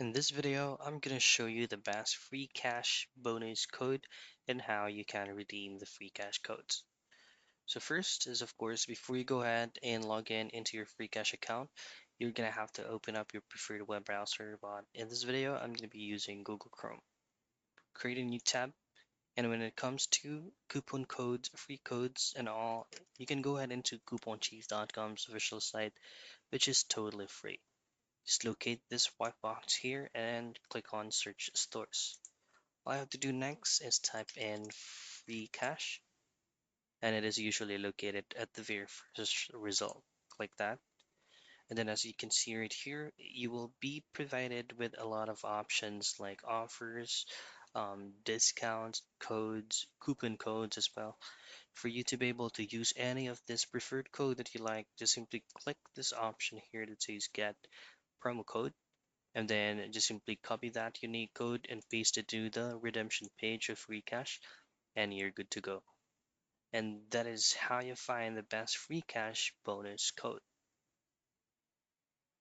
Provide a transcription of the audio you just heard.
In this video, I'm going to show you the best free cash bonus code and how you can redeem the free cash codes. So first is, of course, before you go ahead and log in into your free cash account, you're going to have to open up your preferred web browser. But in this video, I'm going to be using Google Chrome. Create a new tab, and when it comes to coupon codes, free codes, and all, you can go ahead into couponchief.com's official site, which is totally free. Just locate this white box here and click on search stores. All I have to do next is type in Freecash, and it is usually located at the very first result. Click that, and then as you can see right here, you will be provided with a lot of options like offers, discounts, codes, coupon codes as well. For you to be able to use any of this preferred code that you like, just simply click this option here that says get promo code, and then just simply copy that unique code and paste it to the redemption page of Freecash, and you're good to go. And that is how you find the best free cash bonus code.